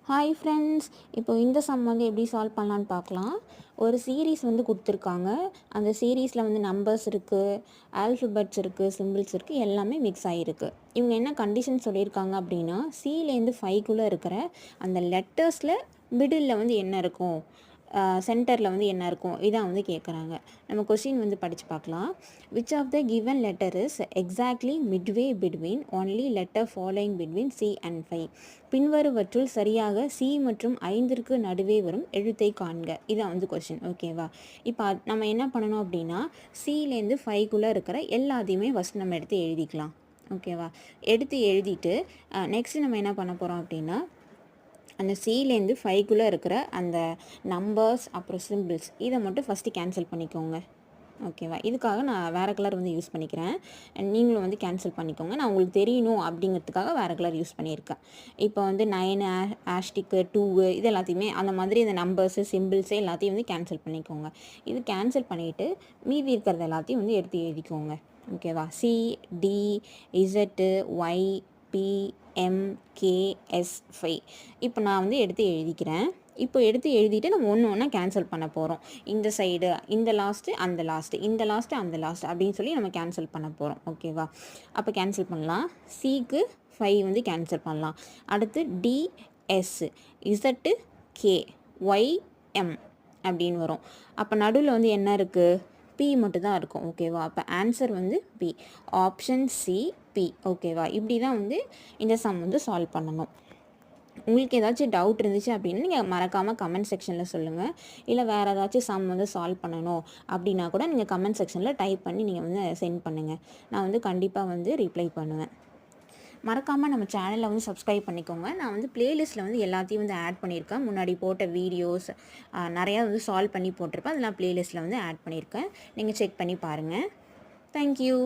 Hi friends, இப்போ இந்த some வந்து எப்படி சால்வ் பண்ணலான்னு பார்க்கலாம். ஒரு சீரீஸ் வந்து கொடுத்துருக்காங்க. அந்த சீரீஸில் வந்து நம்பர்ஸ் இருக்குது, ஆல்ஃபபெட்ஸ் இருக்குது, சிம்பிள்ஸ் இருக்குது, எல்லாமே மிக்ஸ் ஆகிருக்கு. இவங்க என்ன கண்டிஷன் சொல்லியிருக்காங்க அப்படின்னா, சிலேருந்து ஃபைவ்க்குள்ளே இருக்கிற அந்த லெட்டர்ஸில் மிடில் வந்து என்ன இருக்கும், சென்டரில் வந்து என்ன இருக்கும், இதான் வந்து கேட்குறாங்க. நம்ம கொஸ்டின் வந்து படித்து பார்க்கலாம். Which of the given letter is exactly midway between only letter following between C and five. பின்வருவற்றுள் சரியாக சி மற்றும் 5ற்கு நடுவே வரும் எழுத்தை காண்க. இதான் வந்து கொஸ்டின். ஓகேவா? இப்போ நம்ம என்ன பண்ணணும் அப்படின்னா, சிலேருந்து ஃபைவ்க்குள்ளே இருக்கிற எல்லாத்தையுமே ஃபஸ்ட் நம்ம எடுத்து எழுதிக்கலாம். ஓகேவா? எடுத்து எழுதிட்டு நெக்ஸ்ட் நம்ம என்ன பண்ண போகிறோம் அப்படின்னா, அந்த சிலேருந்து ஃபைவ்க்குள்ளே இருக்கிற அந்த நம்பர்ஸ் அப்புறம் சிம்பிள்ஸ் இதை மட்டும் ஃபஸ்ட்டு கேன்சல் பண்ணிக்கோங்க. ஓகேவா? இதுக்காக நான் வேறு கலர் வந்து யூஸ் பண்ணிக்கிறேன். நீங்களும் வந்து கேன்சல் பண்ணிக்கோங்க. நான் உங்களுக்கு தெரியணும் அப்படிங்கிறதுக்காக வேறு கலர் யூஸ் பண்ணியிருக்கேன். இப்போ வந்து 9 ஆஷ்டிக்கு 2 இது எல்லாத்தையுமே அந்த மாதிரி இந்த நம்பர்ஸு சிம்பிள்ஸு எல்லாத்தையும் வந்து கேன்சல் பண்ணிக்கோங்க. இது கேன்சல் பண்ணிவிட்டு மீதி இருக்கிறது எல்லாத்தையும் வந்து எடுத்து எழுதிக்கோங்க. ஓகேவா? C, D, Z, Y, B, M, K, S, five. இப்போ நான் வந்து எடுத்து எழுதிக்கிறேன். இப்போ எடுத்து எழுதிட்டு நம்ம ஒன்று ஒன்றா கேன்சல் பண்ண போகிறோம். இந்த சைடு இந்த லாஸ்ட்டு அந்த லாஸ்ட்டு, இந்த லாஸ்ட்டு அந்த லாஸ்ட் அப்படின்னு சொல்லி நம்ம கேன்சல் பண்ண போகிறோம். ஓகேவா? அப்போ கேன்சல் பண்ணலாம். சிக்கு 5 வந்து கேன்சல் பண்ணலாம். அடுத்து D, S, Z, K, Y, M அப்படின்னு வரும். அப்போ நடுவில் வந்து என்ன இருக்குது? பி மட்டும் தான் இருக்கும். ஓகேவா? அப்போ ஆன்சர் வந்து பி. Option C, B. ஓகேவா? இப்படி தான் வந்து இந்த சம் வந்து சால்வ் பண்ணணும். உங்களுக்கு ஏதாச்சும் டவுட் இருந்துச்சு அப்படின்னா நீங்கள் மறக்காமல் கமெண்ட் செக்ஷனில் சொல்லுங்கள். இல்லை வேறு ஏதாச்சும் சம் வந்து சால்வ் பண்ணணும் அப்படின்னா கூட நீங்கள் கமெண்ட் செக்ஷனில் டைப் பண்ணி நீங்கள் வந்து சென்ட் பண்ணுங்கள். நான் வந்து கண்டிப்பாக வந்து ரிப்ளை பண்ணுவேன். மறக்காமல் நம்ம சேனலில் வந்து சப்ஸ்கிரைப் பண்ணிக்கோங்க. நான் வந்து ப்ளேலிஸ்ட்டில் வந்து எல்லாத்தையும் வந்து ஆட் பண்ணியிருக்கேன். முன்னாடி போட்ட வீடியோஸ் நிறையா வந்து சால்வ் பண்ணி போட்டிருப்பேன். அதெல்லாம் ப்ளேலிஸ்ட்டில் வந்து ஆட் பண்ணியிருக்கேன். நீங்கள் செக் பண்ணி பாருங்கள். தேங்க்யூ.